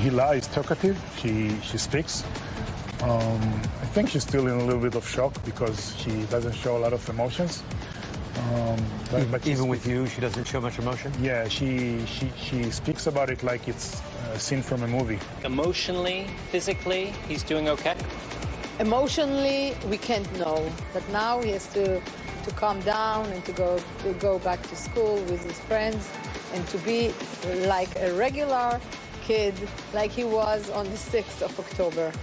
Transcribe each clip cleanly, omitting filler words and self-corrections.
Hila is talkative. She speaks. I think she's still in a little bit of shock because she doesn't show a lot of emotions. But even with you, she doesn't show much emotion? Yeah, she speaks about it like it's a scene from a movie. Emotionally, physically, he's doing okay? Emotionally, we can't know. But now he has to calm down and to go back to school with his friends and to be like a regular kid like he was on the 6th of October.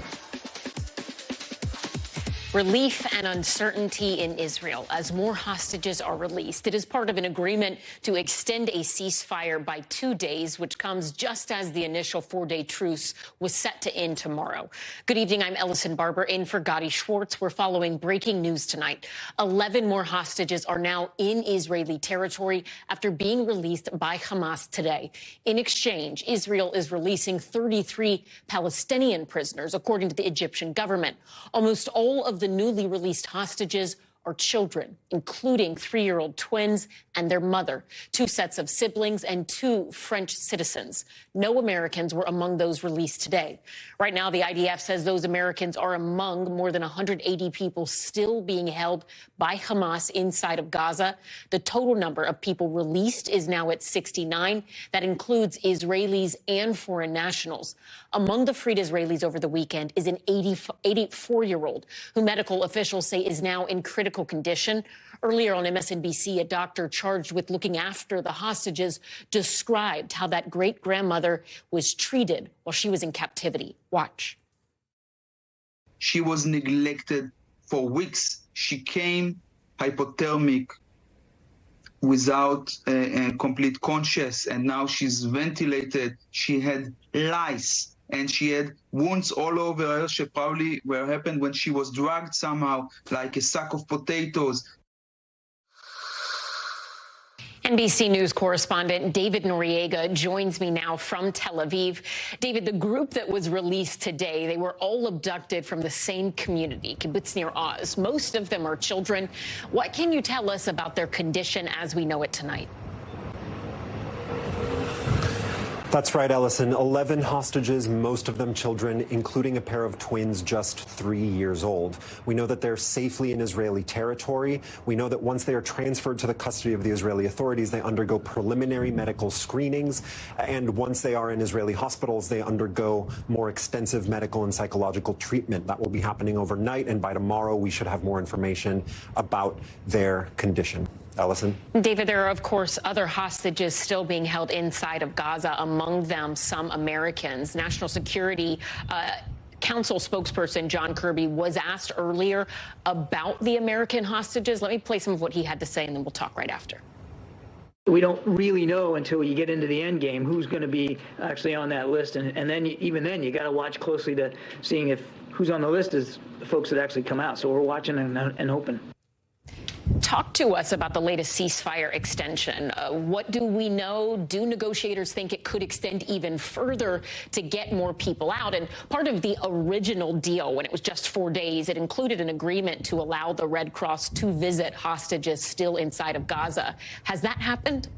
Relief and uncertainty in Israel as more hostages are released. It is part of an agreement to extend a ceasefire by 2 days, which comes just as the initial 4-day truce was set to end tomorrow. Good evening. I'm Ellison Barber in for Gadi Schwartz. We're following breaking news tonight. 11 more hostages are now in Israeli territory after being released by Hamas today. In exchange, Israel is releasing 33 Palestinian prisoners, according to the Egyptian government. Almost all of the newly released hostages are children, including 3-year-old twins and their mother, 2 sets of siblings, and 2 French citizens. No Americans were among those released today. Right now, the IDF says those Americans are among more than 180 people still being held by Hamas inside of Gaza. The total number of people released is now at 69. That includes Israelis and foreign nationals. Among the freed Israelis over the weekend is an 84-year-old who medical officials say is now in critical condition. Earlier on MSNBC, a doctor charged with looking after the hostages described how that great-grandmother was treated while she was in captivity. Watch. She was neglected for weeks. She came hypothermic without complete conscious, and now she's ventilated. She had lice, and she had wounds all over her. She probably were happened when she was drugged somehow, like a sack of potatoes. NBC News correspondent David Noriega joins me now from Tel Aviv. David, the group that was released today, they were all abducted from the same community, kibbutz near Oz. Most of them are children. What can you tell us about their condition as we know it tonight? That's right, Ellison. 11 hostages, most of them children, including a pair of twins just 3 years old. We know that they're safely in Israeli territory. We know that once they are transferred to the custody of the Israeli authorities, they undergo preliminary medical screenings. And once they are in Israeli hospitals, they undergo more extensive medical and psychological treatment. That will be happening overnight. And by tomorrow, we should have more information about their condition. Ellison? David, there are, of course, other hostages still being held inside of Gaza, among them some Americans. National Security Council spokesperson John Kirby was asked earlier about the American hostages. Let me play some of what he had to say, and then we'll talk right after. We don't really know until you get into the end game who's going to be actually on that list. And then even then, you got to watch closely to seeing if who's on the list is the folks that actually come out. So we're watching and hoping. Talk to us about the latest ceasefire extension. What do we know? Do negotiators think it could extend even further to get more people out? And part of the original deal, when it was just 4 days, it included an agreement to allow the Red Cross to visit hostages still inside of Gaza. Has that happened?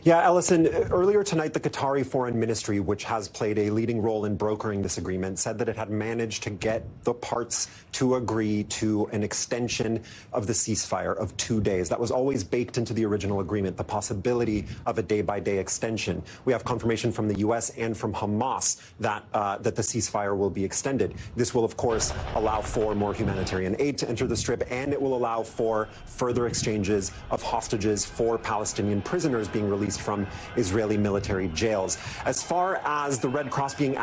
Yeah, Ellison, earlier tonight, the Qatari Foreign Ministry, which has played a leading role in brokering this agreement, said that it had managed to get the parts to agree to an extension of the ceasefire of 2 days. That was always baked into the original agreement, the possibility of a day-by-day extension. We have confirmation from the U.S. and from Hamas that the ceasefire will be extended. This will, of course, allow for more humanitarian aid to enter the Strip, and it will allow for further exchanges of hostages for Palestinian prisoners being released from Israeli military jails. As far as the Red Cross being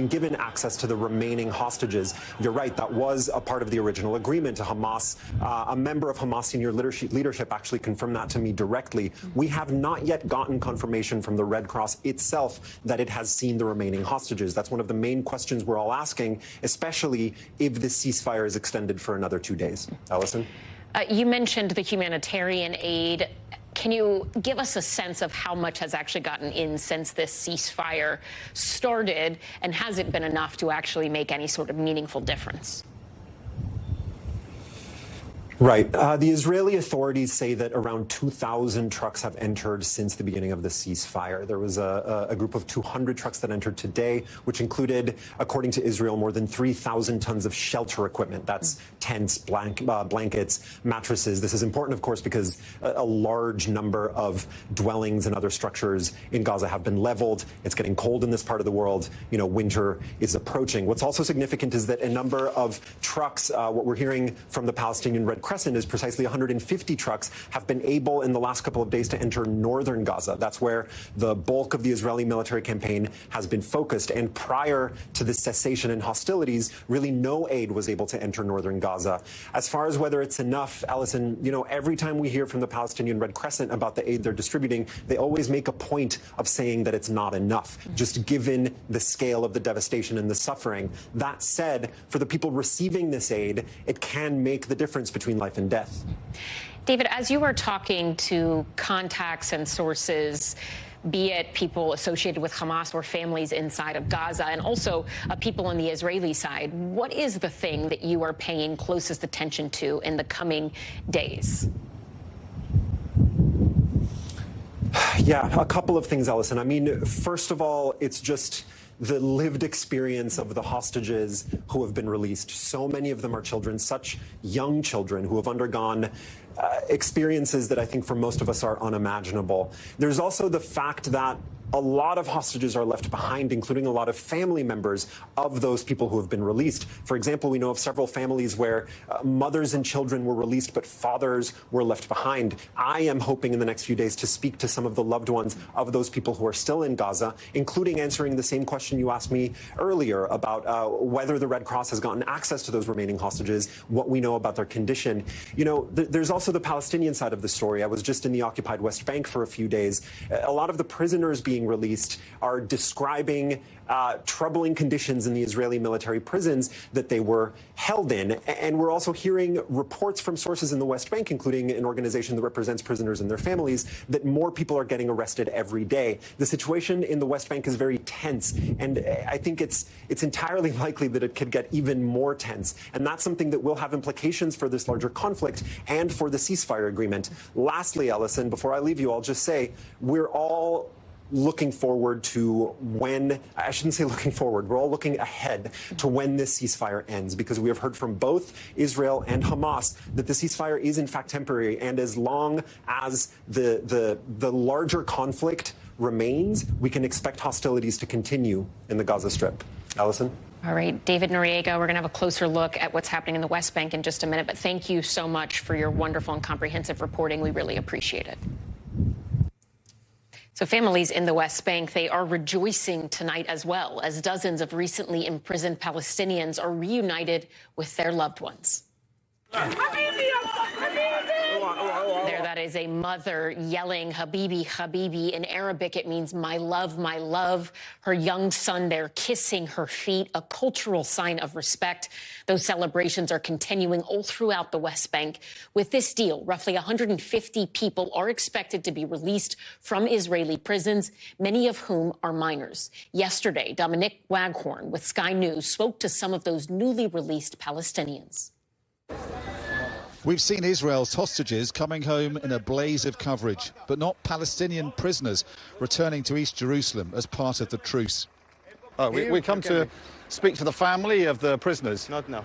given access to the remaining hostages, you're right, that was a part of the original agreement. Hamas, a member of Hamas senior leadership actually confirmed that to me directly. We have not yet gotten confirmation from the Red Cross itself that it has seen the remaining hostages. That's one of the main questions we're all asking, especially if the ceasefire is extended for another 2 days. Ellison? You mentioned the humanitarian aid. Can you give us a sense of how much has actually gotten in since this ceasefire started, and has it been enough to actually make any sort of meaningful difference? Right. The Israeli authorities say that around 2,000 trucks have entered since the beginning of the ceasefire. There was a group of 200 trucks that entered today, which included, according to Israel, more than 3,000 tons of shelter equipment. That's tents, blankets, mattresses. This is important, of course, because a large number of dwellings and other structures in Gaza have been leveled. It's getting cold in this part of the world. You know, winter is approaching. What's also significant is that a number of trucks, what we're hearing from the Palestinian Red Crescent is precisely 150 trucks have been able in the last couple of days to enter northern Gaza. That's where the bulk of the Israeli military campaign has been focused. And prior to the cessation in hostilities, really no aid was able to enter northern Gaza. As far as whether it's enough, Allison, you know, every time we hear from the Palestinian Red Crescent about the aid they're distributing, they always make a point of saying that it's not enough, just given the scale of the devastation and the suffering. That said, for the people receiving this aid, it can make the difference between life and death. David, as you are talking to contacts and sources, be it people associated with Hamas or families inside of Gaza, and also people on the Israeli side, what is the thing that you are paying closest attention to in the coming days? Yeah, a couple of things, Allison. I mean, first of all, it's just the lived experience of the hostages who have been released. So many of them are children, such young children who have undergone experiences that I think for most of us are unimaginable. There's also the fact that a lot of hostages are left behind, including a lot of family members of those people who have been released. For example, we know of several families where mothers and children were released, but fathers were left behind. I am hoping in the next few days to speak to some of the loved ones of those people who are still in Gaza, including answering the same question you asked me earlier about whether the Red Cross has gotten access to those remaining hostages, what we know about their condition. You know, there's also the Palestinian side of the story. I was just in the occupied West Bank for a few days. A lot of the prisoners being released are describing troubling conditions in the Israeli military prisons that they were held in. And we're also hearing reports from sources in the West Bank, including an organization that represents prisoners and their families, that more people are getting arrested every day. The situation in the West Bank is very tense, and I think it's entirely likely that it could get even more tense. And that's something that will have implications for this larger conflict and for the ceasefire agreement. Lastly, Ellison, before I leave you, I'll just say we're all looking forward to when, I shouldn't say looking forward, we're all looking ahead to when this ceasefire ends, because we have heard from both Israel and Hamas that the ceasefire is in fact temporary, and as long as the larger conflict remains, we can expect hostilities to continue in the Gaza Strip. Allison? All right, David Noriega, we're going to have a closer look at what's happening in the West Bank in just a minute, but thank you so much for your wonderful and comprehensive reporting. We really appreciate it. So families in the West Bank, they are rejoicing tonight as well, as dozens of recently imprisoned Palestinians are reunited with their loved ones. There, that is a mother yelling, Habibi, Habibi. In Arabic, it means my love, my love. Her young son there kissing her feet, a cultural sign of respect. Those celebrations are continuing all throughout the West Bank. With this deal, roughly 150 people are expected to be released from Israeli prisons, many of whom are minors. Yesterday, Dominic Waghorn with Sky News spoke to some of those newly released Palestinians. We've seen Israel's hostages coming home in a blaze of coverage, but not Palestinian prisoners returning to East Jerusalem as part of the truce. Oh, we come to speak to the family of the prisoners. Not now.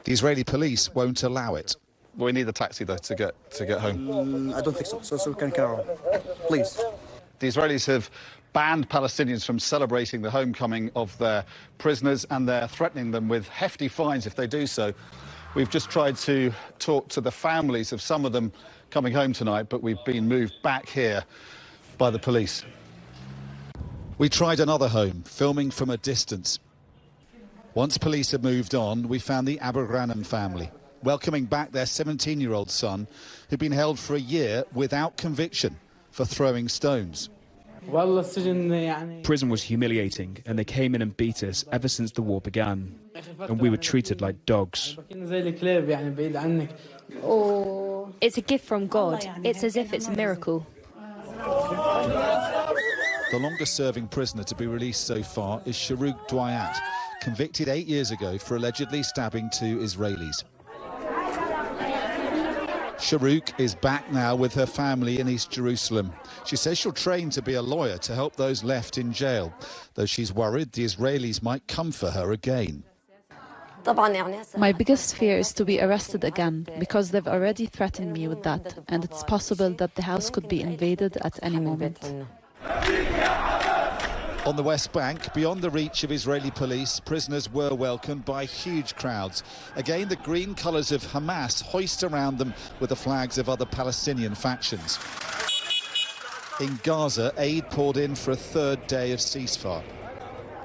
The Israeli police won't allow it. We need a taxi, though, to get home. I don't think so. So we can carry on. Please. The Israelis have banned Palestinians from celebrating the homecoming of their prisoners, and they're threatening them with hefty fines if they do so. We've just tried to talk to the families of some of them coming home tonight, but we've been moved back here by the police. We tried another home, filming from a distance. Once police had moved on, we found the Abu Ghanem family, welcoming back their 17-year-old son, who'd been held for a year without conviction for throwing stones. Prison was humiliating, and they came in and beat us ever since the war began, and we were treated like dogs. It's a gift from God. It's as if it's a miracle. The longest-serving prisoner to be released so far is Sharuk Dwayat, convicted 8 years ago for allegedly stabbing 2 Israelis. Sharouk is back now with her family in East Jerusalem. She says she'll train to be a lawyer to help those left in jail, though she's worried the Israelis might come for her again. My biggest fear is to be arrested again, because they've already threatened me with that, and it's possible that the house could be invaded at any moment. On the West Bank, beyond the reach of Israeli police, prisoners were welcomed by huge crowds. Again, the green colours of Hamas hoist around them with the flags of other Palestinian factions. In Gaza, aid poured in for a third day of ceasefire.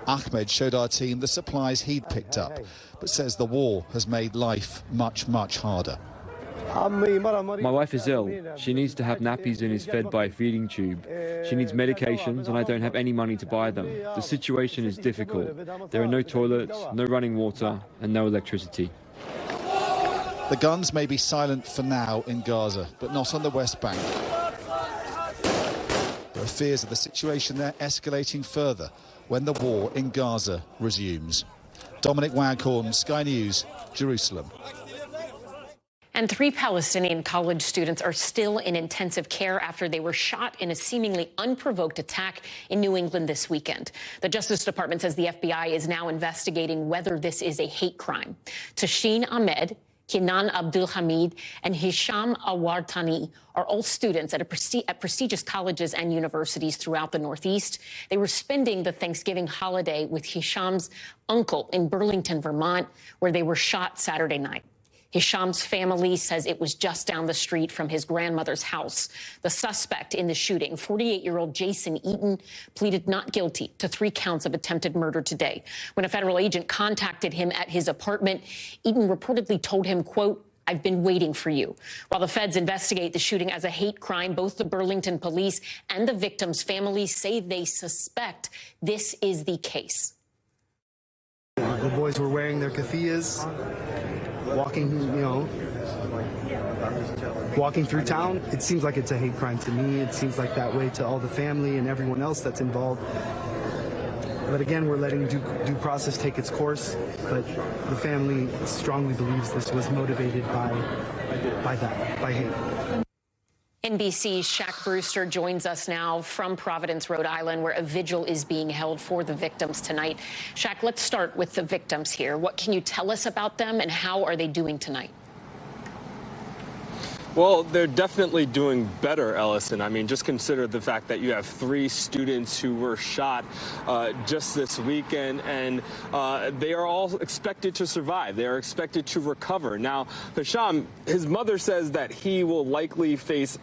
Ahmed showed our team the supplies he'd picked up, but says the war has made life much, much harder. My wife is ill. She needs to have nappies and is fed by a feeding tube. She needs medications and I don't have any money to buy them. The situation is difficult. There are no toilets, no running water and no electricity. The guns may be silent for now in Gaza, but not on the West Bank. There are fears of the situation there escalating further when the war in Gaza resumes. Dominic Waghorn, Sky News, Jerusalem. And 3 Palestinian college students are still in intensive care after they were shot in a seemingly unprovoked attack in New England this weekend. The Justice Department says the FBI is now investigating whether this is a hate crime. Tashin Ahmed, Kenan Abdul Hamid, and Hisham Awartani are all students at prestigious colleges and universities throughout the Northeast. They were spending the Thanksgiving holiday with Hisham's uncle in Burlington, Vermont, where they were shot Saturday night. Hisham's family says it was just down the street from his grandmother's house. The suspect in the shooting, 48-year-old Jason Eaton, pleaded not guilty to 3 counts of attempted murder today. When a federal agent contacted him at his apartment, Eaton reportedly told him, quote, "I've been waiting for you." While the feds investigate the shooting as a hate crime, both the Burlington police and the victim's families say they suspect this is the case. The boys were wearing their keffiyehs, walking through town. It seems like it's a hate crime to me. It seems like that way to all the family and everyone else that's involved. But again, we're letting due process take its course. But the family strongly believes this was motivated by hate. NBC's Shaq Brewster joins us now from Providence, Rhode Island, where a vigil is being held for the victims tonight. Shaq, let's start with the victims here. What can you tell us about them and how are they doing tonight? Well, they're definitely doing better, Ellison. I mean, just consider the fact that you have 3 students who were shot just this weekend, and they are all expected to survive. They are expected to recover. Now, Hisham, his mother says that he will likely face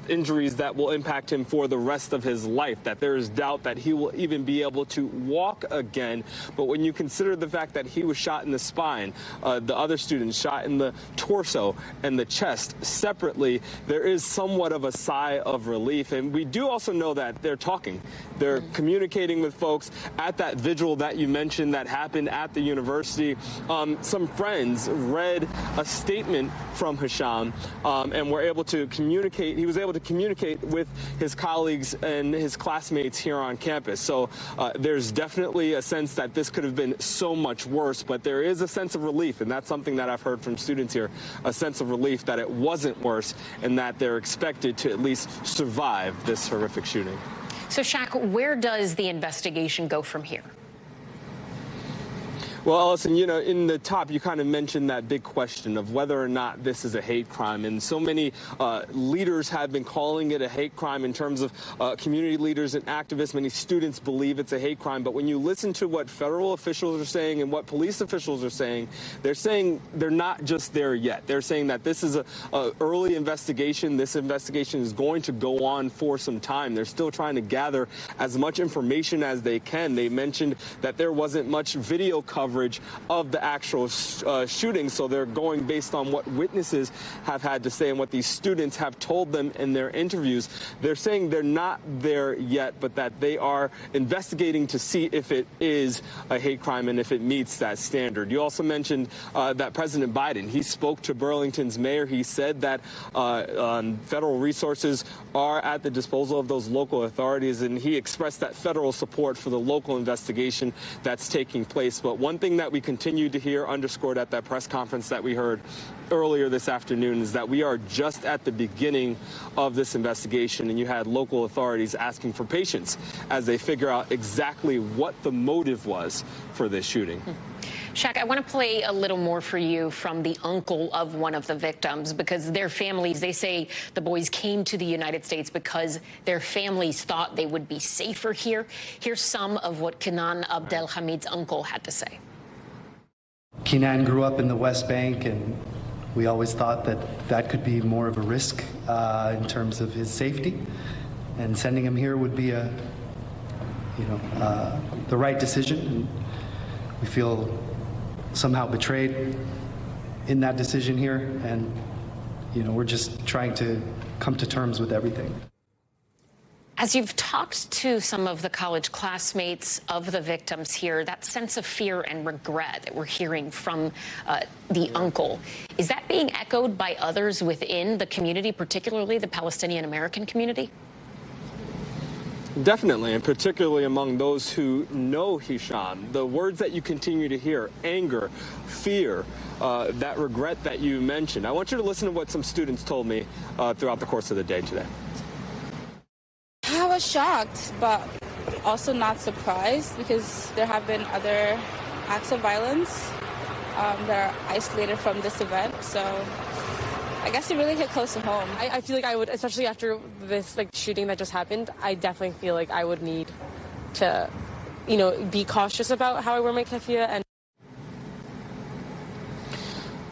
injuries that will impact him for the rest of his life, that there is doubt that he will even be able to walk again. But when you consider the fact that he was shot in the spine, the other students shot in the torso and the chest, separately, there is somewhat of a sigh of relief. And we do also know that they're talking. They're communicating with folks at that vigil that you mentioned that happened at the university. Some friends read a statement from Hisham and were able to communicate. He was able to communicate with his colleagues and his classmates here on campus. So there's definitely a sense that this could have been so much worse, but there is a sense of relief, and that's something that I've heard from students here, a sense of relief that it wasn't worse and that they're expected to at least survive this horrific shooting. So, Shaq, where does the investigation go from here? Well, Ellison, you know, in the top, you kind of mentioned that big question of whether or not this is a hate crime. And so many leaders have been calling it a hate crime in terms of community leaders and activists. Many students believe it's a hate crime. But when you listen to what federal officials are saying and what police officials are saying they're not just there yet. They're saying that this is a early investigation. This investigation is going to go on for some time. They're still trying to gather as much information as they can. They mentioned that there wasn't much video coverage of the actual shooting, so they're going based on what witnesses have had to say and what these students have told them in their interviews. They're saying they're not there yet, but that they are investigating to see if it is a hate crime and if it meets that standard. You also mentioned that President Biden, he spoke to Burlington's mayor. He said that federal resources are at the disposal of those local authorities, and he expressed that federal support for the local investigation that's taking place. But one one thing that we continue to hear underscored at that press conference that we heard earlier this afternoon is that we are just at the beginning of this investigation, and you had local authorities asking for patience as they figure out exactly what the motive was for this shooting. Shaq, I want to play a little more for you from the uncle of one of the victims, because their families, they say the boys came to the United States because their families thought they would be safer here. Here's some of what Kenan Abdelhamid's uncle had to say. Kenan grew up in the West Bank, and we always thought that that could be more of a risk in terms of his safety, and sending him here would be the right decision. And we feel somehow betrayed in that decision here, and we're just trying to come to terms with everything. As you've talked to some of the college classmates of the victims here, that sense of fear and regret that we're hearing from the uncle, is that being echoed by others within the community, particularly the Palestinian American community? Definitely, and particularly among those who know Hisham. The words that you continue to hear, anger, fear, that regret that you mentioned. I want you to listen to what some students told me throughout the course of the day today. I was shocked, but also not surprised, because there have been other acts of violence that are isolated from this event. So I guess it really hit close to home. I feel like I would, especially after this shooting that just happened, I definitely feel like I would need to, be cautious about how I wear my keffiyeh. And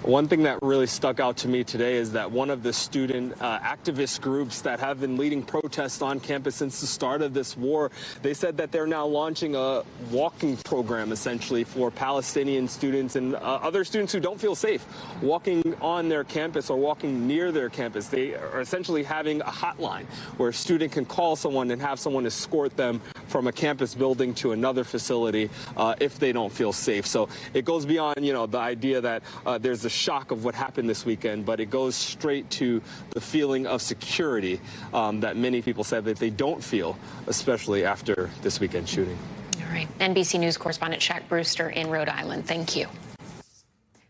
one thing that really stuck out to me today is that one of the student activist groups that have been leading protests on campus since the start of this war, they said that they're now launching a walking program, essentially, for Palestinian students and other students who don't feel safe walking on their campus or walking near their campus. They are essentially having a hotline where a student can call someone and have someone escort them from a campus building to another facility if they don't feel safe. So it goes beyond, the idea that there's a shock of what happened this weekend, but it goes straight to the feeling of security that many people said that they don't feel, especially after this weekend shooting. All right. NBC News correspondent Shaq Brewster in Rhode Island. Thank you.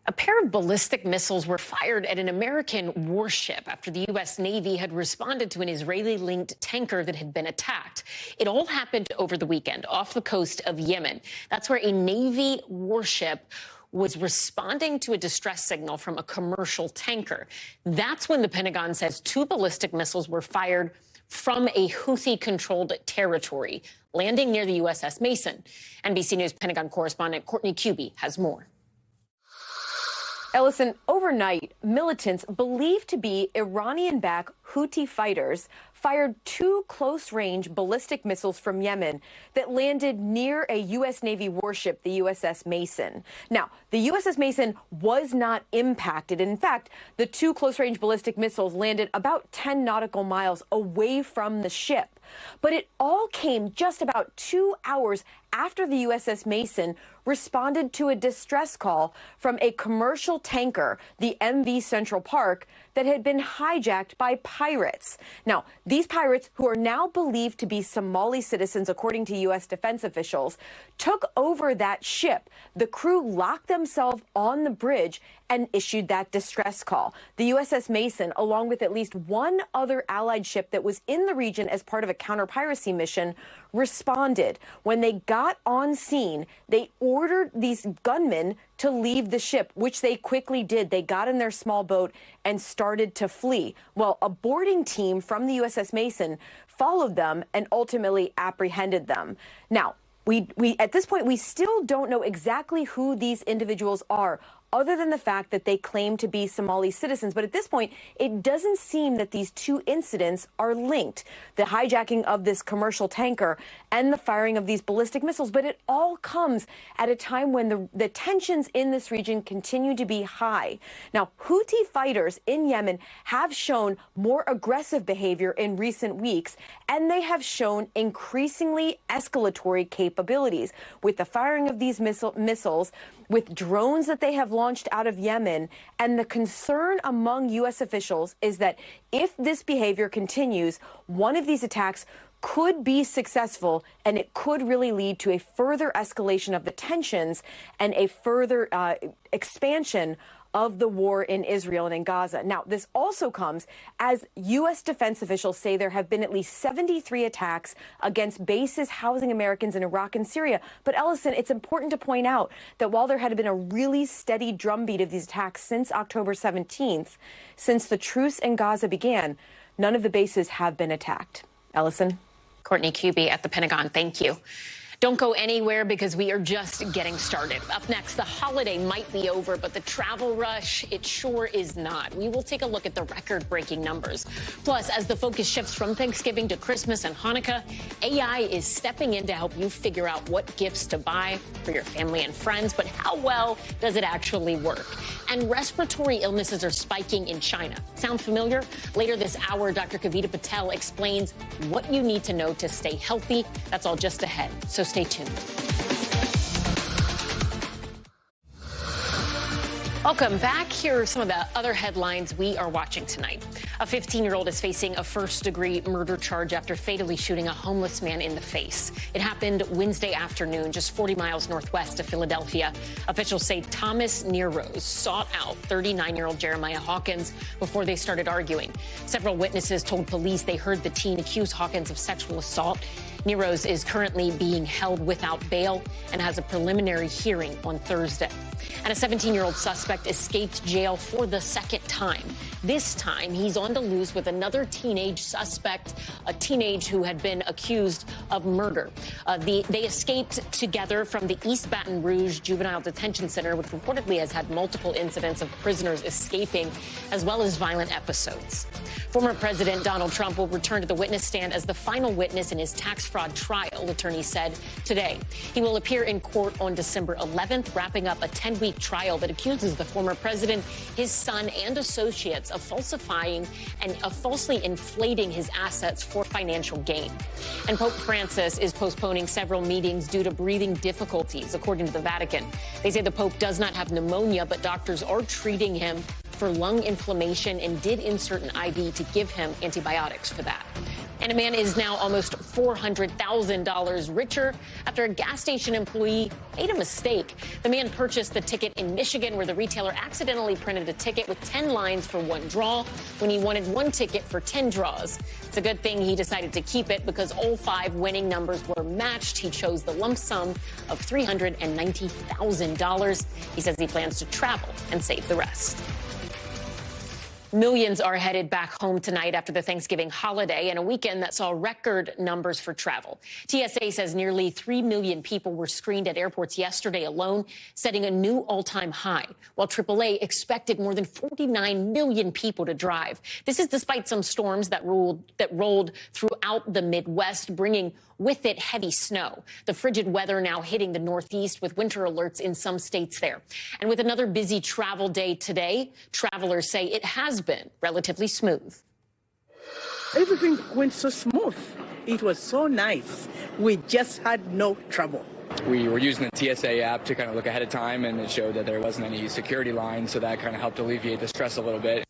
A pair of ballistic missiles were fired at an American warship after the U.S. Navy had responded to an Israeli-linked tanker that had been attacked. It all happened over the weekend off the coast of Yemen. That's where a Navy warship was responding to a distress signal from a commercial tanker. That's when the Pentagon says 2 ballistic missiles were fired from a Houthi-controlled territory, landing near the USS Mason. NBC News Pentagon correspondent Courtney Cubey has more. Ellison, overnight, militants believed to be Iranian-backed Houthi fighters fired 2 close-range ballistic missiles from Yemen that landed near a U.S. Navy warship, the USS Mason. Now, the USS Mason was not impacted. In fact, the 2 close-range ballistic missiles landed about 10 nautical miles away from the ship. But it all came just about 2 hours after the USS Mason responded to a distress call from a commercial tanker, the MV Central Park, that had been hijacked by pirates. Now, these pirates, who are now believed to be Somali citizens, according to U.S. defense officials, took over that ship. The crew locked themselves on the bridge and issued that distress call. The USS Mason, along with at least 1 other Allied ship that was in the region as part of a counter-piracy mission, responded. When they got on scene, they ordered these gunmen to leave the ship, which they quickly did. They got in their small boat and started to flee. Well, a boarding team from the USS Mason followed them and ultimately apprehended them. Now, we at this point, we still don't know exactly who these individuals are, other than the fact that they claim to be Somali citizens. But at this point, it doesn't seem that these 2 incidents are linked, the hijacking of this commercial tanker and the firing of these ballistic missiles. But it all comes at a time when the tensions in this region continue to be high. Now, Houthi fighters in Yemen have shown more aggressive behavior in recent weeks, and they have shown increasingly escalatory capabilities with the firing of these missiles, with drones that they have launched out of Yemen. And the concern among U.S. officials is that if this behavior continues, one of these attacks could be successful, and it could really lead to a further escalation of the tensions and a further expansion of the war in Israel and in Gaza. Now, this also comes as U.S. defense officials say there have been at least 73 attacks against bases housing Americans in Iraq and Syria. But, Ellison, it's important to point out that while there had been a really steady drumbeat of these attacks since October 17th, since the truce in Gaza began, none of the bases have been attacked. Ellison? Courtney Kuby at the Pentagon, thank you. Don't go anywhere because we are just getting started. Up next, the holiday might be over, but the travel rush, it sure is not. We will take a look at the record-breaking numbers. Plus, as the focus shifts from Thanksgiving to Christmas and Hanukkah, AI is stepping in to help you figure out what gifts to buy for your family and friends. But how well does it actually work? And respiratory illnesses are spiking in China. Sound familiar? Later this hour, Dr. Kavita Patel explains what you need to know to stay healthy. That's all just ahead. So stay tuned. Welcome back. Here are some of the other headlines we are watching tonight. A 15-year-old is facing a first-degree murder charge after fatally shooting a homeless man in the face. It happened Wednesday afternoon, just 40 miles northwest of Philadelphia. Officials say Thomas Nearose sought out 39-year-old Jeremiah Hawkins before they started arguing. Several witnesses told police they heard the teen accuse Hawkins of sexual assault. Nearose is currently being held without bail and has a preliminary hearing on Thursday. And a 17-year-old suspect escaped jail for the second time. This time, he's on the loose with another teenage suspect, a teenage who had been accused of murder. They escaped together from the East Baton Rouge Juvenile Detention Center, which reportedly has had multiple incidents of prisoners escaping, as well as violent episodes. Former President Donald Trump will return to the witness stand as the final witness in his tax fraud trial, attorneys said today. He will appear in court on December 11th, wrapping up a 10-week trial that accuses the former president, his son, and associates of falsifying and of falsely inflating his assets for financial gain. And Pope Francis is postponing several meetings due to breathing difficulties, according to the Vatican. They say the Pope does not have pneumonia, but doctors are treating him for lung inflammation and did insert an IV to give him antibiotics for that. And a man is now almost $400,000 richer after a gas station employee made a mistake. The man purchased the ticket in Michigan, where the retailer accidentally printed a ticket with 10 lines for one draw when he wanted one ticket for 10 draws. It's a good thing he decided to keep it because all 5 winning numbers were matched. He chose the lump sum of $390,000. He says he plans to travel and save the rest. Millions are headed back home tonight after the Thanksgiving holiday and a weekend that saw record numbers for travel. TSA says nearly 3 million people were screened at airports yesterday alone, setting a new all-time high, while AAA expected more than 49 million people to drive. This is despite some storms that rolled throughout the Midwest, bringing with it heavy snow. The frigid weather now hitting the Northeast with winter alerts in some states there. And with another busy travel day today, travelers say it has been relatively smooth. Everything went so smooth. It was so nice. We just had no trouble. We were using the TSA app to kind of look ahead of time, and it showed that there wasn't any security lines, so that kind of helped alleviate the stress a little bit.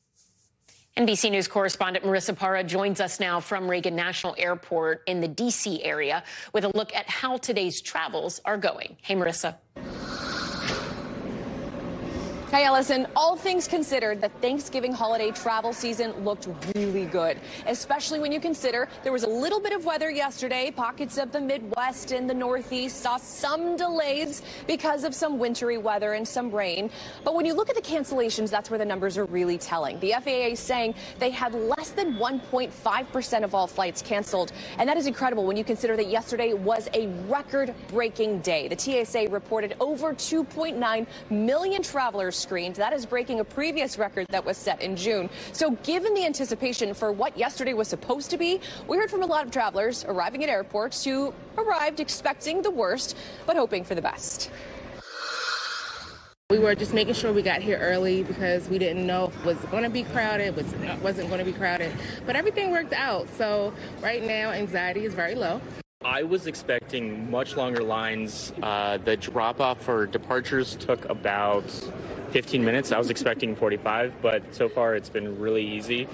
NBC News correspondent Marissa Parra joins us now from Reagan National Airport in the D.C. area with a look at how today's travels are going. Hey, Marissa. Hey, Ellison, all things considered, the Thanksgiving holiday travel season looked really good, especially when you consider there was a little bit of weather yesterday. Pockets of the Midwest and the Northeast saw some delays because of some wintry weather and some rain. But when you look at the cancellations, that's where the numbers are really telling. The FAA is saying they had less than 1.5% of all flights canceled. And that is incredible when you consider that yesterday was a record-breaking day. The TSA reported over 2.9 million travelers screened. That is breaking a previous record that was set in June. So given the anticipation for what yesterday was supposed to be, we heard from a lot of travelers arriving at airports who arrived expecting the worst, but hoping for the best. We were just making sure we got here early because we didn't know if it was going to be crowded, wasn't going to be crowded, but everything worked out. So right now, anxiety is very low. I was expecting much longer lines. The drop-off for departures took about 15 minutes. I was expecting 45, but so far it's been really easy.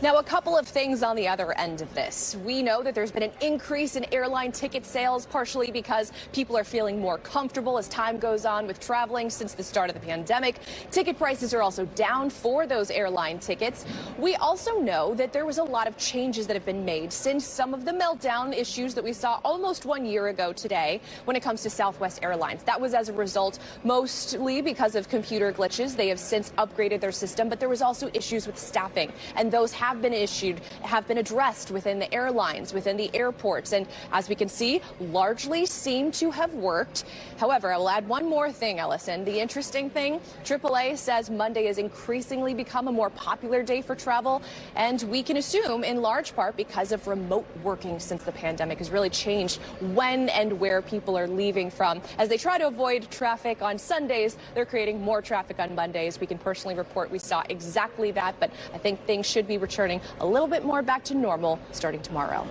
Now, a couple of things on the other end of this. We know that there's been an increase in airline ticket sales, partially because people are feeling more comfortable as time goes on with traveling since the start of the pandemic. Ticket prices are also down for those airline tickets. We also know that there was a lot of changes that have been made since some of the meltdown issues that we saw almost 1 year ago today when it comes to Southwest Airlines. That was as a result mostly because of computer glitches. They have since upgraded their system, but there was also issues with staffing, and those have been addressed within the airlines, within the airports, and as we can see, largely seem to have worked. However, I will add one more thing, Ellison. The interesting thing, AAA says Monday has increasingly become a more popular day for travel, and we can assume in large part because of remote working since the pandemic has really changed when and where people are leaving from. As they try to avoid traffic on Sundays, they're creating more traffic on Mondays. We can personally report we saw exactly that, but I think things should be returning a little bit more back to normal starting tomorrow.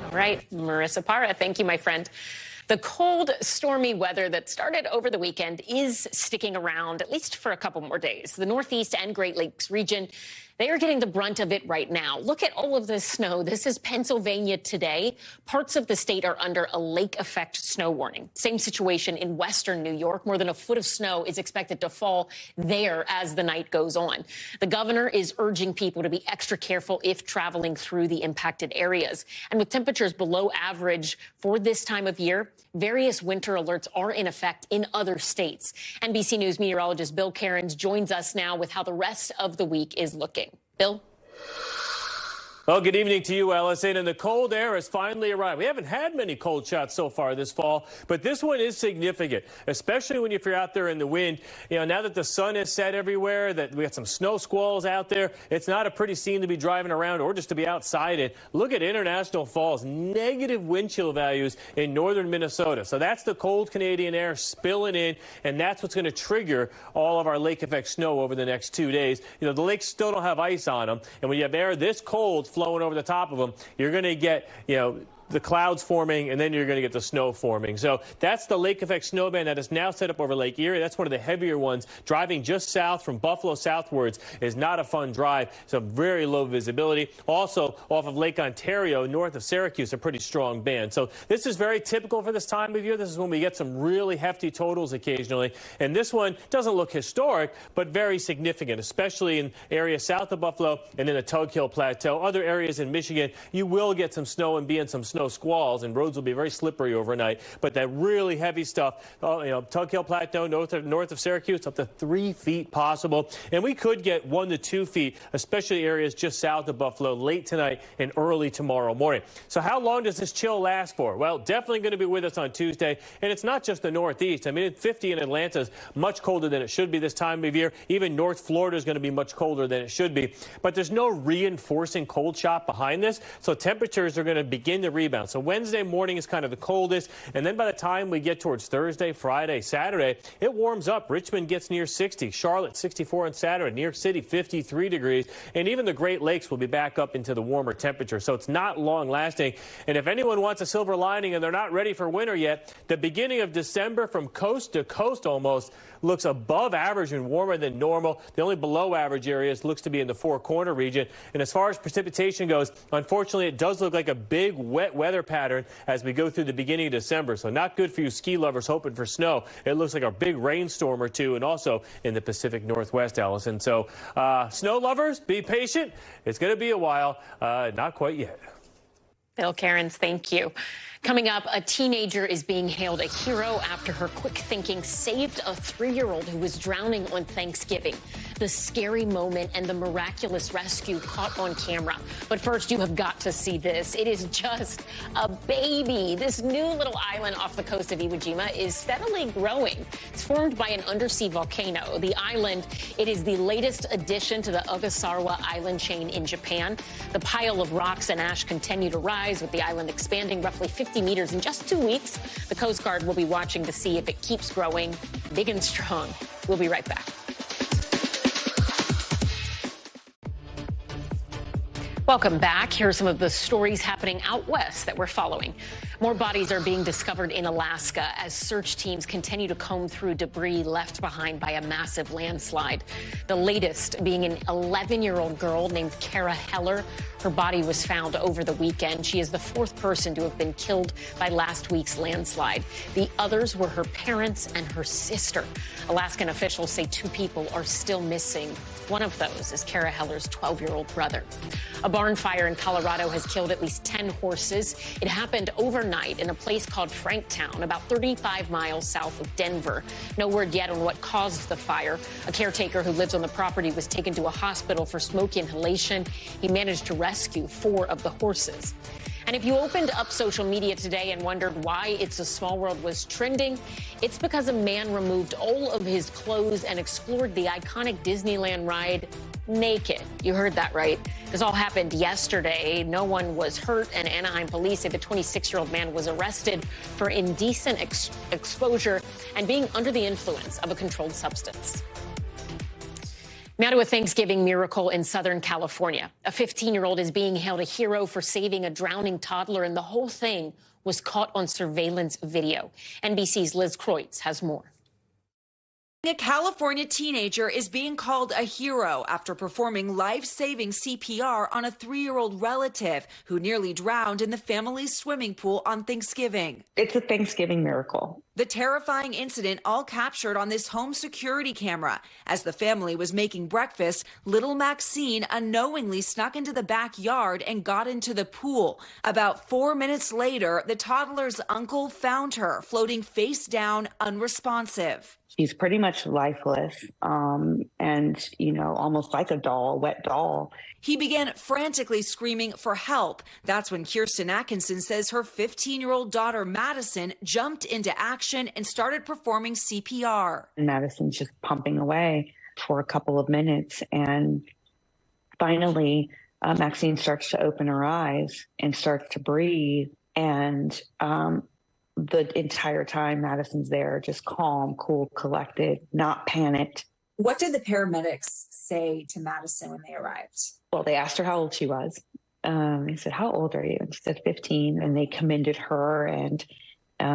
All right, Marissa Parra, thank you, my friend. The cold, stormy weather that started over the weekend is sticking around, at least for a couple more days. The Northeast and Great Lakes region, they are getting the brunt of it right now. Look at all of this snow. This is Pennsylvania today. Parts of the state are under a lake effect snow warning. Same situation in western New York. More than a foot of snow is expected to fall there as the night goes on. The governor is urging people to be extra careful if traveling through the impacted areas. And with temperatures below average for this time of year, various winter alerts are in effect in other states. NBC News meteorologist Bill Cairns joins us now with how the rest of the week is looking. Bill? Well, good evening to you, Ellison. And the cold air has finally arrived. We haven't had many cold shots so far this fall, but this one is significant, especially when if you're out there in the wind. You know, now that the sun has set everywhere, that we got some snow squalls out there, it's not a pretty scene to be driving around or just to be outside in. Look at International Falls, negative wind chill values in northern Minnesota. So that's the cold Canadian air spilling in, and that's what's going to trigger all of our lake effect snow over the next 2 days. You know, the lakes still don't have ice on them, and when you have air this cold flowing over the top of them, you're going to get, you know, the clouds forming, and then you're going to get the snow forming. So that's the lake effect snow band that is now set up over Lake Erie. That's one of the heavier ones. Driving just south from Buffalo southwards is not a fun drive. Some very low visibility. Also, off of Lake Ontario, north of Syracuse, a pretty strong band. So this is very typical for this time of year. This is when we get some really hefty totals occasionally. And this one doesn't look historic, but very significant, especially in areas south of Buffalo and in the Tug Hill Plateau. Other areas in Michigan, you will get some snow and be in some snow squalls, and roads will be very slippery overnight. But that really heavy stuff, Tug Hill Plateau, north of Syracuse, up to 3 feet possible. And we could get 1 to 2 feet, especially areas just south of Buffalo, late tonight and early tomorrow morning. So how long does this chill last for? Well, definitely going to be with us on Tuesday. And it's not just the Northeast. I mean, 50 in Atlanta is much colder than it should be this time of year. Even North Florida is going to be much colder than it should be. But there's no reinforcing cold shot behind this. So temperatures are going to begin to rebound. So Wednesday morning is kind of the coldest, and then by the time we get towards Thursday, Friday, Saturday, it warms up. Richmond gets near 60, Charlotte 64 on Saturday, New York City 53 degrees, and even the Great Lakes will be back up into the warmer temperature. So it's not long lasting. And if anyone wants a silver lining and they're not ready for winter yet, the beginning of December from coast to coast almost looks above average and warmer than normal. The only below average areas looks to be in the Four Corner region. And as far as precipitation goes, unfortunately, it does look like a big wet weather pattern as we go through the beginning of December. So not good for you ski lovers hoping for snow. It looks like a big rainstorm or two, and also in the Pacific Northwest, Allison. So snow lovers, be patient. It's going to be a while. Not quite yet. Bill Cairns, thank you. Coming up, a teenager is being hailed a hero after her quick thinking saved a 3-year-old who was drowning on Thanksgiving. The scary moment and the miraculous rescue caught on camera. But first, you have got to see this. It is just a baby. This new little island off the coast of Iwo Jima is steadily growing. It's formed by an undersea volcano. The island, it is the latest addition to the Ogasawara island chain in Japan. The pile of rocks and ash continue to rise, with the island expanding roughly 50 meters in just 2 weeks. The Coast Guard will be watching to see if it keeps growing big and strong. We'll be right back. Welcome back. Here are some of the stories happening out west that we're following. More bodies are being discovered in Alaska as search teams continue to comb through debris left behind by a massive landslide. The latest being an 11-year-old girl named Kara Heller. Her body was found over the weekend. She is the fourth person to have been killed by last week's landslide. The others were her parents and her sister. Alaskan officials say 2 people are still missing. One of those is Kara Heller's 12-year-old brother. A barn fire in Colorado has killed at least 10 horses. It happened overnight in a place called Franktown, about 35 miles south of Denver. No word yet on what caused the fire. A caretaker who lives on the property was taken to a hospital for smoke inhalation. He managed to rescue 4 of the horses. And if you opened up social media today and wondered why It's a Small World was trending, it's because a man removed all of his clothes and explored the iconic Disneyland ride naked. You heard that right. This all happened yesterday. No one was hurt, and Anaheim police say the 26-year-old man was arrested for indecent exposure and being under the influence of a controlled substance. Now to a Thanksgiving miracle in Southern California. A 15-year-old is being hailed a hero for saving a drowning toddler, and the whole thing was caught on surveillance video. NBC's Liz Schwartz has more. A California teenager is being called a hero after performing life-saving CPR on a 3-year-old relative who nearly drowned in the family's swimming pool on Thanksgiving. It's a Thanksgiving miracle. The terrifying incident all captured on this home security camera. As the family was making breakfast, little Maxine unknowingly snuck into the backyard and got into the pool. About 4 minutes later, the toddler's uncle found her floating face down, unresponsive. She's pretty much lifeless and, almost like a doll, a wet doll. He began frantically screaming for help. That's when Kirsten Atkinson says her 15-year-old daughter, Madison, jumped into action and started performing CPR. Madison's just pumping away for a couple of minutes. And finally, Maxine starts to open her eyes and starts to breathe. And the entire time, Madison's there, just calm, cool, collected, not panicked. What did the paramedics say to Madison when they arrived? Well, they asked her how old she was. They said, "How old are you?" And she said, 15. And they commended her, and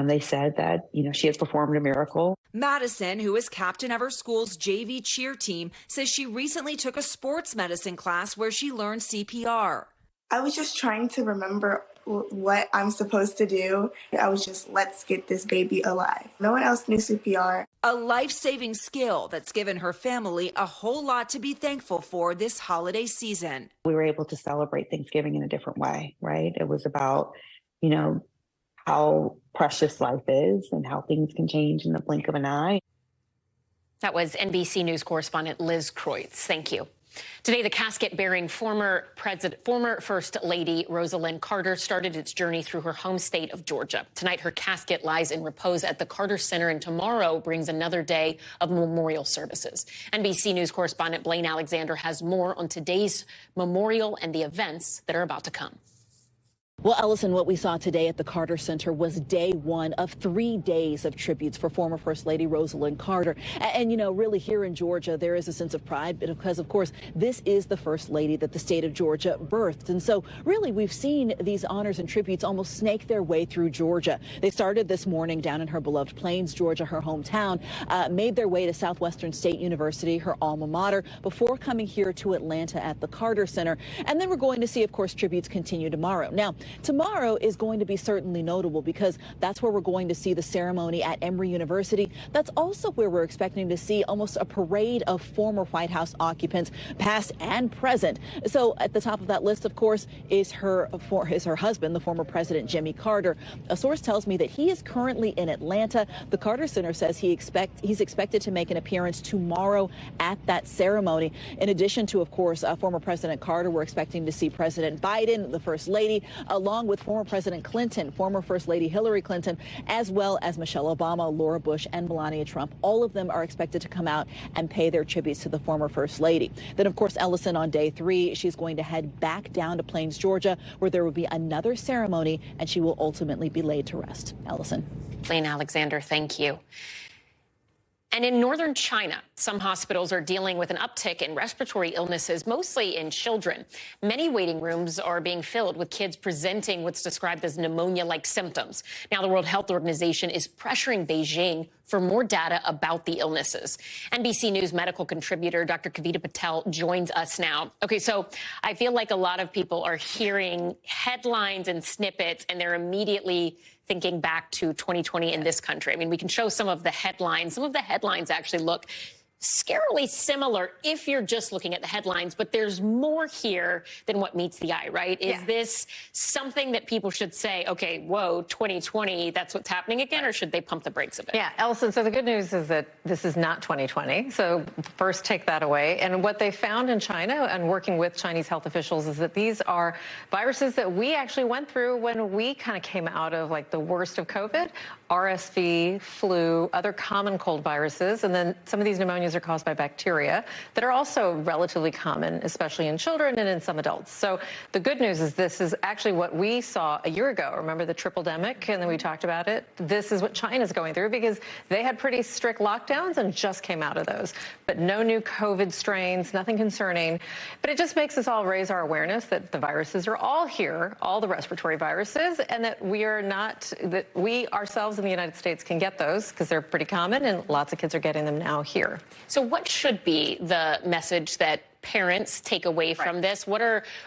they said that, she has performed a miracle. Madison, who is captain of her school's JV cheer team, says she recently took a sports medicine class where she learned CPR. I was just trying to remember what I'm supposed to do. I was just, let's get this baby alive. No one else knew CPR. A life-saving skill that's given her family a whole lot to be thankful for this holiday season. We were able to celebrate Thanksgiving in a different way, right? It was about, how precious life is and how things can change in the blink of an eye. That was NBC News correspondent Liz Schwartz. Thank you. Today, the casket-bearing former First Lady Rosalynn Carter started its journey through her home state of Georgia. Tonight, her casket lies in repose at the Carter Center, and tomorrow brings another day of memorial services. NBC News correspondent Blaine Alexander has more on today's memorial and the events that are about to come. Well, Ellison, what we saw today at the Carter Center was day 1 of 3 days of tributes for former First Lady Rosalynn Carter. And, really here in Georgia, there is a sense of pride because, of course, this is the First Lady that the state of Georgia birthed. And so really, we've seen these honors and tributes almost snake their way through Georgia. They started this morning down in her beloved Plains, Georgia, her hometown, made their way to Southwestern State University, her alma mater, before coming here to Atlanta at the Carter Center. And then we're going to see, of course, tributes continue tomorrow. Now, tomorrow is going to be certainly notable because that's where we're going to see the ceremony at Emory University. That's also where we're expecting to see almost a parade of former White House occupants, past and present. So at the top of that list, of course, is her husband, the former President Jimmy Carter. A source tells me that he is currently in Atlanta. The Carter Center says he's expected to make an appearance tomorrow at that ceremony. In addition to, of course, former President Carter, we're expecting to see President Biden, the First Lady, along with former President Clinton, former First Lady Hillary Clinton, as well as Michelle Obama, Laura Bush, and Melania Trump. All of them are expected to come out and pay their tributes to the former First Lady. Then, of course, Ellison, on day 3, she's going to head back down to Plains, Georgia, where there will be another ceremony, and she will ultimately be laid to rest. Ellison. Blaine Alexander, thank you. And in northern China, some hospitals are dealing with an uptick in respiratory illnesses, mostly in children. Many waiting rooms are being filled with kids presenting what's described as pneumonia-like symptoms. Now, the World Health Organization is pressuring Beijing for more data about the illnesses. NBC News medical contributor Dr. Kavita Patel joins us now. Okay, so I feel like a lot of people are hearing headlines and snippets, and they're immediately thinking back to 2020 in this country. I mean, we can show some of the headlines. Some of the headlines actually look scarily similar if you're just looking at the headlines, but there's more here than what meets the eye, right? Is this something that people should say, okay, whoa, 2020, that's what's happening again, or should they pump the brakes a bit? Yeah, Ellison, so the good news is that this is not 2020. So first take that away. And what they found in China and working with Chinese health officials is that these are viruses that we actually went through when we kind of came out of like the worst of COVID, RSV, flu, other common cold viruses, and then some of these pneumonias are caused by bacteria that are also relatively common, especially in children and in some adults. So the good news is this is actually what we saw a year ago. Remember the triple-demic, and then we talked about it? This is what China's going through because they had pretty strict lockdowns and just came out of those. But no new COVID strains, nothing concerning. But it just makes us all raise our awareness that the viruses are all here, all the respiratory viruses, and that we are not, that we ourselves in the United States can get those because they're pretty common and lots of kids are getting them now here. So what should be the message that parents take away from this?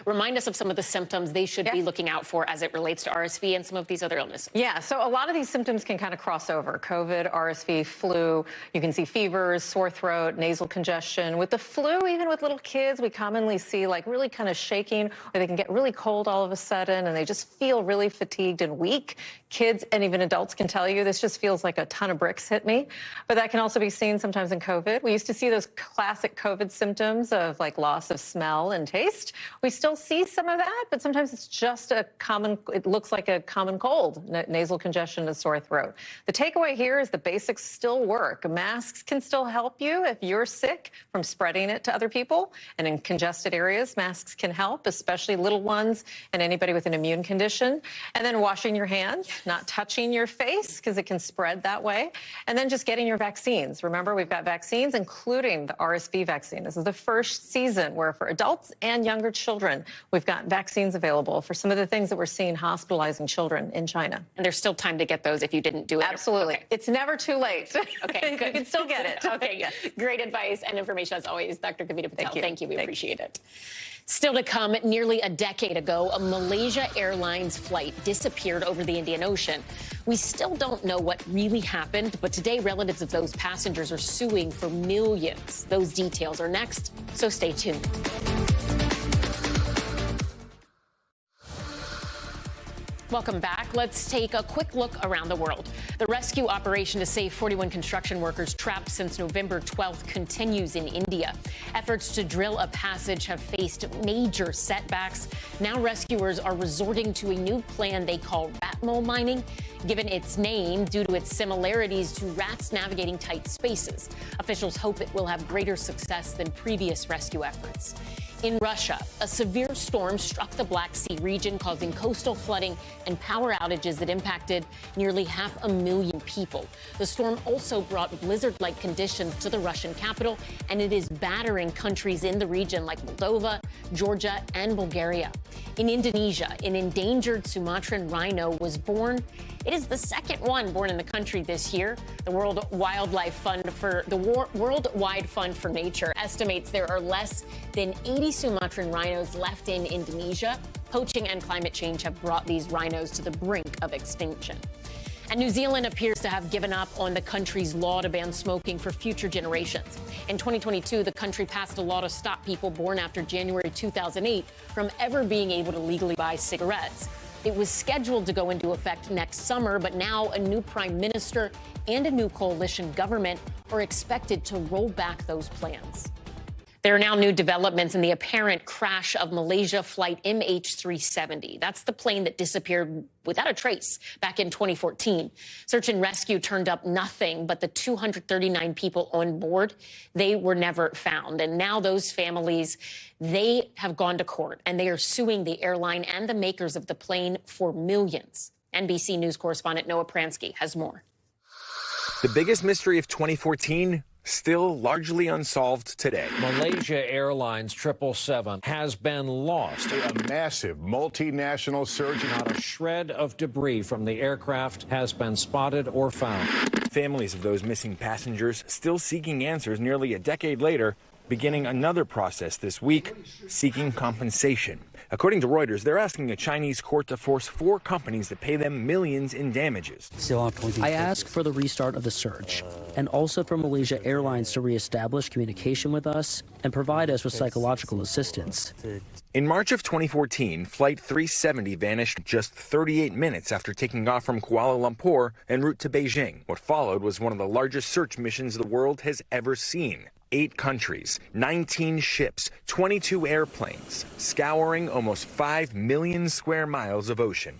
Remind us of some of the symptoms they should be looking out for as it relates to RSV and some of these other illnesses. Yeah, so a lot of these symptoms can kind of cross over. COVID, RSV, flu, you can see fevers, sore throat, nasal congestion. With the flu, even with little kids, we commonly see like really kind of shaking, or they can get really cold all of a sudden and they just feel really fatigued and weak. Kids and even adults can tell you this just feels like a ton of bricks hit me. But that can also be seen sometimes in COVID. We used to see those classic COVID symptoms of like loss of smell and taste. We still see some of that, but sometimes it's just a common, it looks like a common cold, nasal congestion and sore throat. The takeaway here is the basics still work. Masks can still help you if you're sick from spreading it to other people. And in congested areas, masks can help, especially little ones and anybody with an immune condition. And then washing your hands, not touching your face because it can spread that way. And then just getting your vaccines. Remember, we've got vaccines, including the RSV vaccine. This is the first season where for adults and younger children, we've got vaccines available for some of the things that we're seeing hospitalizing children in China. And there's still time to get those if you didn't do it. Absolutely. Okay. It's never too late. Okay, good. You can still get it. Okay, yes. Great advice and information as always, Dr. Kavita Patel. Thank you. We appreciate it. Still to come, nearly a decade ago, a Malaysia Airlines flight disappeared over the Indian Ocean. We still don't know what really happened, but today relatives of those passengers are suing for millions. Those details are next, so stay tuned. Welcome back. Let's take a quick look around the world. The rescue operation to save 41 construction workers trapped since November 12th continues in India. Efforts to drill a passage have faced major setbacks. Now rescuers are resorting to a new plan they call rat mole mining, given its name due to its similarities to rats navigating tight spaces. Officials hope it will have greater success than previous rescue efforts. In Russia, a severe storm struck the Black Sea region, causing coastal flooding and power outages that impacted nearly 500,000 people. The storm also brought blizzard-like conditions to the Russian capital, and it is battering countries in the region like Moldova, Georgia, and Bulgaria. In Indonesia, an endangered Sumatran rhino was born. It is the second one born in the country this year. The Worldwide Fund for Nature estimates there are less than 80 Sumatran rhinos left in Indonesia. Poaching and climate change have brought these rhinos to the brink of extinction. And New Zealand appears to have given up on the country's law to ban smoking for future generations. In 2022, the country passed a law to stop people born after January 2008 from ever being able to legally buy cigarettes. It was scheduled to go into effect next summer, but now a new prime minister and a new coalition government are expected to roll back those plans. There are now new developments in the apparent crash of Malaysia flight MH370. That's the plane that disappeared without a trace back in 2014. Search and rescue turned up nothing but the 239 people on board. They were never found. And now those families, they have gone to court and they are suing the airline and the makers of the plane for millions. NBC News correspondent Noah Pransky has more. The biggest mystery of 2014 still largely unsolved today. Malaysia Airlines 777 has been lost. A massive multinational surge. Not a shred of debris from the aircraft has been spotted or found. Families of those missing passengers still seeking answers nearly a decade later, beginning another process this week, seeking compensation. According to Reuters, they're asking a Chinese court to force 4 companies to pay them millions in damages. I ask for the restart of the search, and also for Malaysia Airlines to reestablish communication with us and provide us with psychological assistance. In March of 2014, Flight 370 vanished just 38 minutes after taking off from Kuala Lumpur en route to Beijing. What followed was one of the largest search missions the world has ever seen. 8 countries, 19 ships, 22 airplanes, scouring almost 5 million square miles of ocean.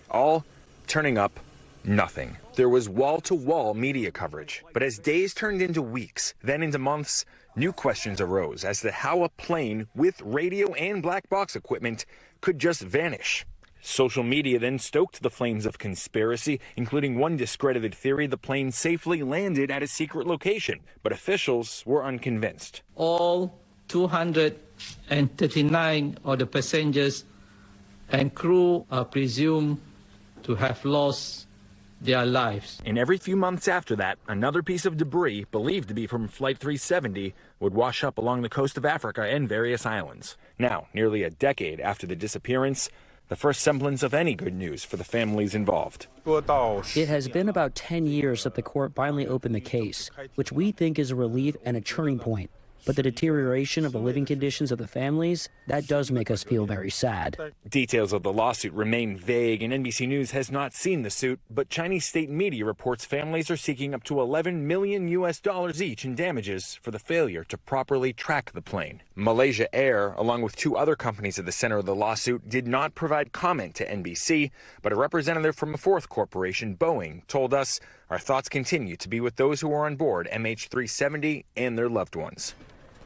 All turning up nothing. There was wall-to-wall media coverage. But as days turned into weeks, then into months, new questions arose as to how a plane with radio and black box equipment could just vanish. Social media then stoked the flames of conspiracy, including one discredited theory the plane safely landed at a secret location. But officials were unconvinced. All 239 of the passengers and crew are presumed to have lost their lives. And every few months after that, another piece of debris, believed to be from Flight 370, would wash up along the coast of Africa and various islands. Now, nearly a decade after the disappearance, the first semblance of any good news for the families involved. It has been about 10 years that the court finally opened the case, which we think is a relief and a turning point. But the deterioration of the living conditions of the families, that does make us feel very sad. Details of the lawsuit remain vague, and NBC News has not seen the suit, but Chinese state media reports families are seeking up to $11 million each in damages for the failure to properly track the plane. Malaysia Air, along with 2 other companies at the center of the lawsuit, did not provide comment to NBC, but a representative from a 4th corporation, Boeing, told us, "Our thoughts continue to be with those who are on board MH370 and their loved ones."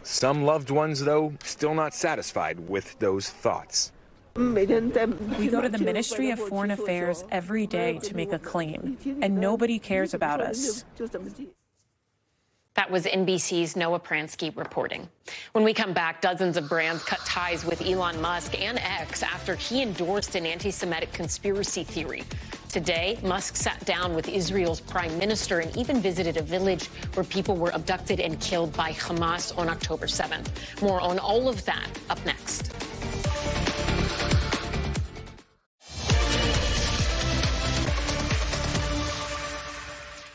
Some loved ones, though, still not satisfied with those thoughts. We go to the Ministry of Foreign Affairs every day to make a claim, and nobody cares about us. That was NBC's Noah Pransky reporting. When we come back, dozens of brands cut ties with Elon Musk and X after he endorsed an anti-Semitic conspiracy theory. Today, Musk sat down with Israel's prime minister and even visited a village where people were abducted and killed by Hamas on October 7th. More on all of that up next.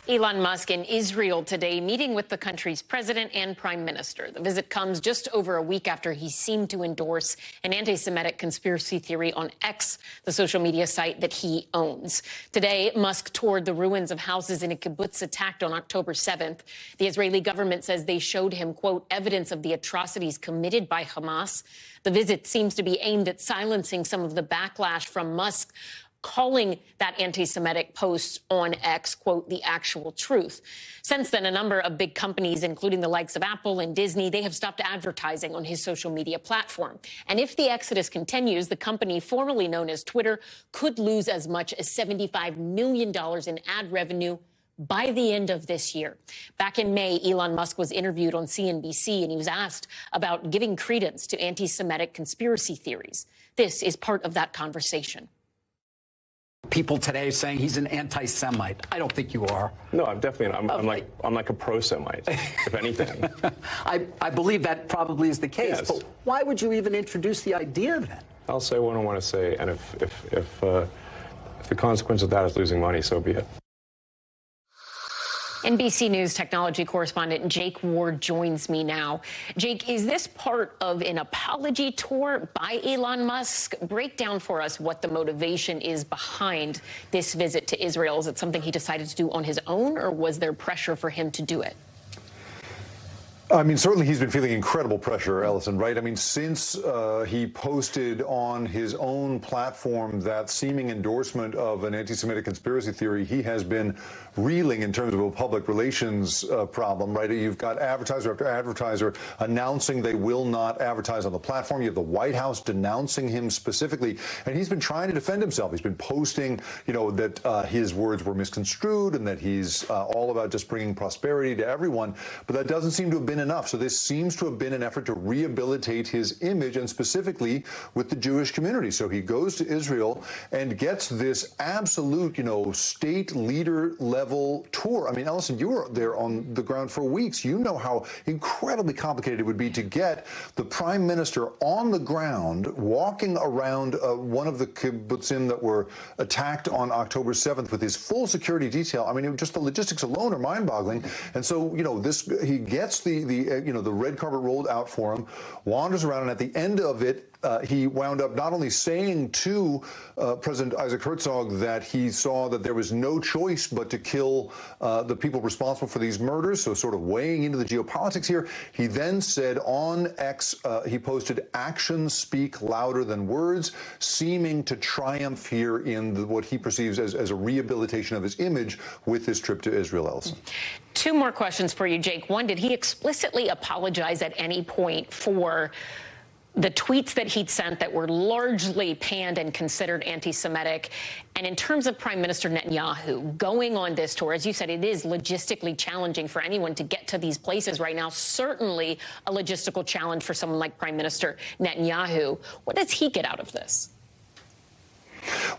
Elon Musk in Israel today, meeting with the country's president and prime minister. The visit comes just over a week after he seemed to endorse an anti-Semitic conspiracy theory on X, the social media site that he owns. Today, Musk toured the ruins of houses in a kibbutz attacked on October 7th. The Israeli government says they showed him, quote, evidence of the atrocities committed by Hamas. The visit seems to be aimed at silencing some of the backlash from Musk, calling that anti-Semitic post on X, quote, the actual truth. Since then, a number of big companies, including the likes of Apple and Disney, they have stopped advertising on his social media platform. And if the exodus continues, the company formerly known as Twitter could lose as much as $75 million in ad revenue by the end of this year. Back in May, Elon Musk was interviewed on CNBC, and he was asked about giving credence to anti-Semitic conspiracy theories. This is part of that conversation. People today saying he's an anti-Semite. I don't think you are. No, I'm definitely not. I'm like a pro-Semite, if anything. I believe that probably is the case. Yes. But why would you even introduce the idea then? I'll say what I want to say, and if the consequence of that is losing money, so be it. NBC News technology correspondent Jake Ward joins me now. Jake, is this part of an apology tour by Elon Musk? Break down for us what the motivation is behind this visit to Israel. Is it something he decided to do on his own, or was there pressure for him to do it? I mean, certainly he's been feeling incredible pressure, Ellison, right? I mean, since he posted on his own platform that seeming endorsement of an anti-Semitic conspiracy theory, he has been reeling in terms of a public relations problem, right? You've got advertiser after advertiser announcing they will not advertise on the platform. You have the White House denouncing him specifically, and he's been trying to defend himself. He's been posting, you know, that his words were misconstrued and that he's all about just bringing prosperity to everyone, but that doesn't seem to have been enough. So this seems to have been an effort to rehabilitate his image, and specifically with the Jewish community. So he goes to Israel and gets this absolute, you know, state leader level tour. I mean, Ellison, you were there on the ground for weeks. You know how incredibly complicated it would be to get the prime minister on the ground, walking around one of the kibbutzim that were attacked on October 7th with his full security detail. I mean, just the logistics alone are mind-boggling. And so, you know, he gets the red carpet rolled out for him, wanders around, and at the end of it, he wound up not only saying to President Isaac Herzog that he saw that there was no choice but to kill the people responsible for these murders, so sort of weighing into the geopolitics here. He then said on X, he posted, "Actions speak louder than words," seeming to triumph here in what he perceives as a rehabilitation of his image with this trip to Israel, Ellison. Two more questions for you, Jake. One, did he explicitly apologize at any point for the tweets that he'd sent that were largely panned and considered anti-Semitic? And in terms of Prime Minister Netanyahu going on this tour, as you said, it is logistically challenging for anyone to get to these places right now, certainly a logistical challenge for someone like Prime Minister Netanyahu. What does he get out of this?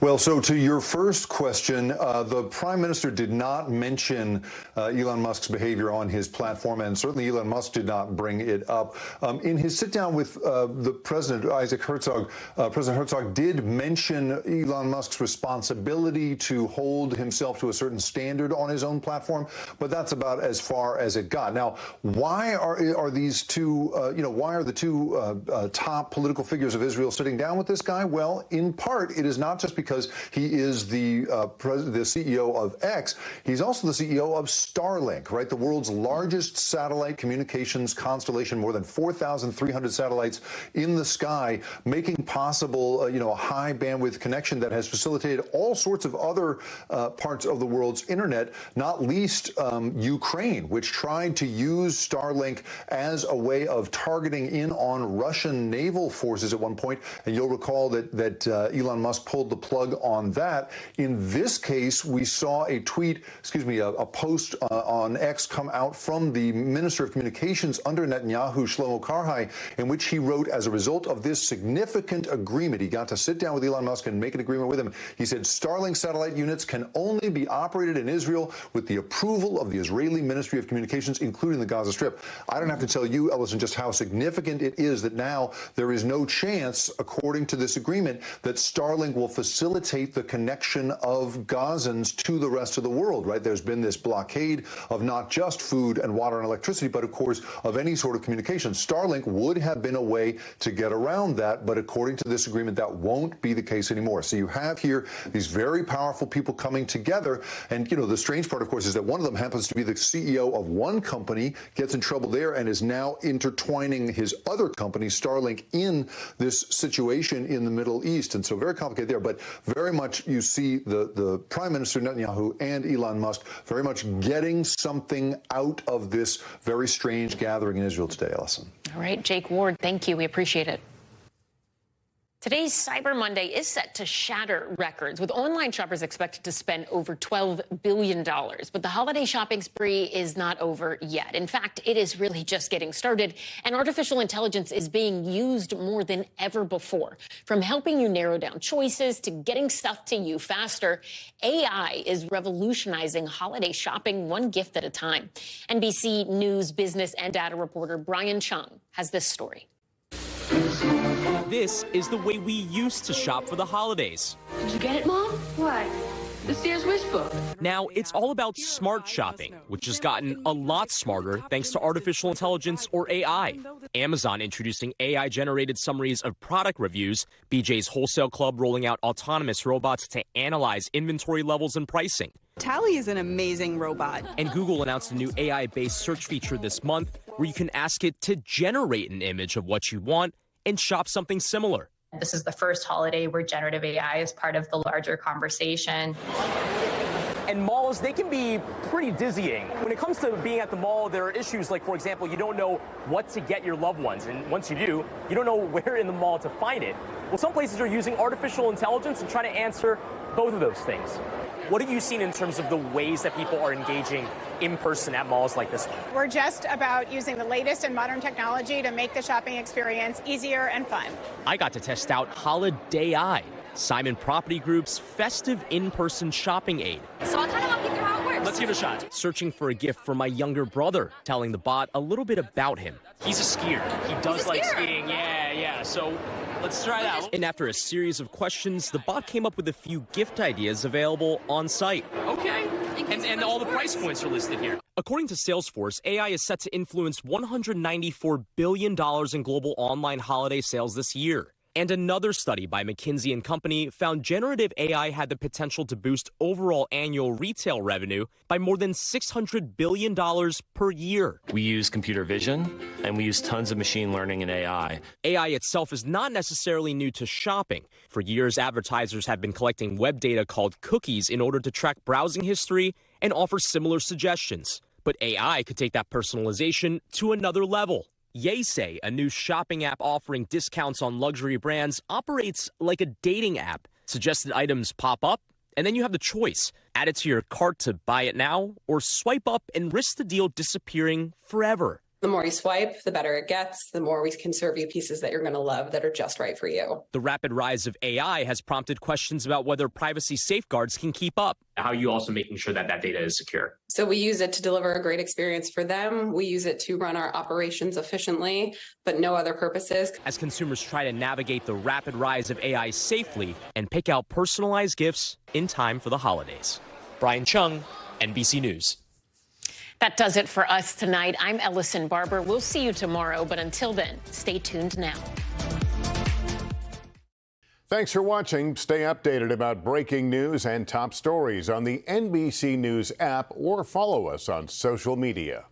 Well, so to your first question, the prime minister did not mention Elon Musk's behavior on his platform, and certainly Elon Musk did not bring it up. In his sit-down with the president, Isaac Herzog, President Herzog did mention Elon Musk's responsibility to hold himself to a certain standard on his own platform, but that's about as far as it got. Now, why are these two, why are the two top political figures of Israel sitting down with this guy? Well, in part, it is not just because he is the CEO of X. He's also the CEO of Starlink, right? The world's largest satellite communications constellation, more than 4,300 satellites in the sky, making possible, a high bandwidth connection that has facilitated all sorts of other parts of the world's internet, not least Ukraine, which tried to use Starlink as a way of targeting in on Russian naval forces at one point. And you'll recall that Elon Musk pulled the plug on that. In this case, we saw a post on X come out from the Minister of Communications under Netanyahu, Shlomo Karhai, in which he wrote, as a result of this significant agreement, he got to sit down with Elon Musk and make an agreement with him. He said Starlink satellite units can only be operated in Israel with the approval of the Israeli Ministry of Communications, including the Gaza Strip. I don't have to tell you, Ellison, just how significant it is that now there is no chance, according to this agreement, that Starlink will facilitate the connection of Gazans to the rest of the world, right? There's been this blockade of not just food and water and electricity, but of course of any sort of communication. Starlink would have been a way to get around that, but according to this agreement, that won't be the case anymore. So you have here these very powerful people coming together, and the strange part, of course, is that one of them happens to be the CEO of one company, gets in trouble there, and is now intertwining his other company, Starlink, in this situation in the Middle East. And so very complicated there, but very much you see the Prime Minister Netanyahu and Elon Musk very much getting something out of this very strange gathering in Israel today, Ellison. All right, Jake Ward, thank you. We appreciate it. Today's Cyber Monday is set to shatter records, with online shoppers expected to spend over $12 billion. But the holiday shopping spree is not over yet. In fact, it is really just getting started, and artificial intelligence is being used more than ever before. From helping you narrow down choices to getting stuff to you faster, AI is revolutionizing holiday shopping one gift at a time. NBC News business and data reporter Brian Chung has this story. This is the way we used to shop for the holidays. Did you get it, Mom? What? The Sears Wish Book. Now it's all about smart shopping, which has gotten a lot smarter thanks to artificial intelligence, or AI. Amazon introducing AI-generated summaries of product reviews, BJ's Wholesale Club rolling out autonomous robots to analyze inventory levels and pricing. Tally is an amazing robot. And Google announced a new AI-based search feature this month where you can ask it to generate an image of what you want and shop something similar. This is the first holiday where generative AI is part of the larger conversation. And malls, they can be pretty dizzying. When it comes to being at the mall, there are issues like, for example, you don't know what to get your loved ones. And once you do, you don't know where in the mall to find it. Well, some places are using artificial intelligence and trying to answer both of those things. What have you seen in terms of the ways that people are engaging in person at malls like this one? We're just about using the latest in modern technology to make the shopping experience easier and fun. I got to test out Holiday Eye, Simon Property Group's festive in-person shopping aid. So I'll kind of walk you through how it works. Let's give it a shot. Searching for a gift for my younger brother, telling the bot a little bit about him. He's a skier. He does like skiing. Yeah. So let's try that. And after a series of questions, the bot came up with a few gift ideas available on site. Okay. And all the price points are listed here. According to Salesforce, AI is set to influence $194 billion in global online holiday sales this year. And another study by McKinsey & Company found generative AI had the potential to boost overall annual retail revenue by more than $600 billion per year. We use computer vision, and we use tons of machine learning and AI. AI itself is not necessarily new to shopping. For years, advertisers have been collecting web data called cookies in order to track browsing history and offer similar suggestions. But AI could take that personalization to another level. Yeasay, a new shopping app offering discounts on luxury brands, operates like a dating app. Suggested items pop up, and then you have the choice. Add it to your cart to buy it now, or swipe up and risk the deal disappearing forever. The more you swipe, the better it gets, the more we can serve you pieces that you're going to love that are just right for you. The rapid rise of AI has prompted questions about whether privacy safeguards can keep up. How are you also making sure that that data is secure? So we use it to deliver a great experience for them. We use it to run our operations efficiently, but no other purposes. As consumers try to navigate the rapid rise of AI safely and pick out personalized gifts in time for the holidays. Brian Chung, NBC News. That does it for us tonight. I'm Ellison Barber. We'll see you tomorrow, but until then, stay tuned now. Thanks for watching. Stay updated about breaking news and top stories on the NBC News app or follow us on social media.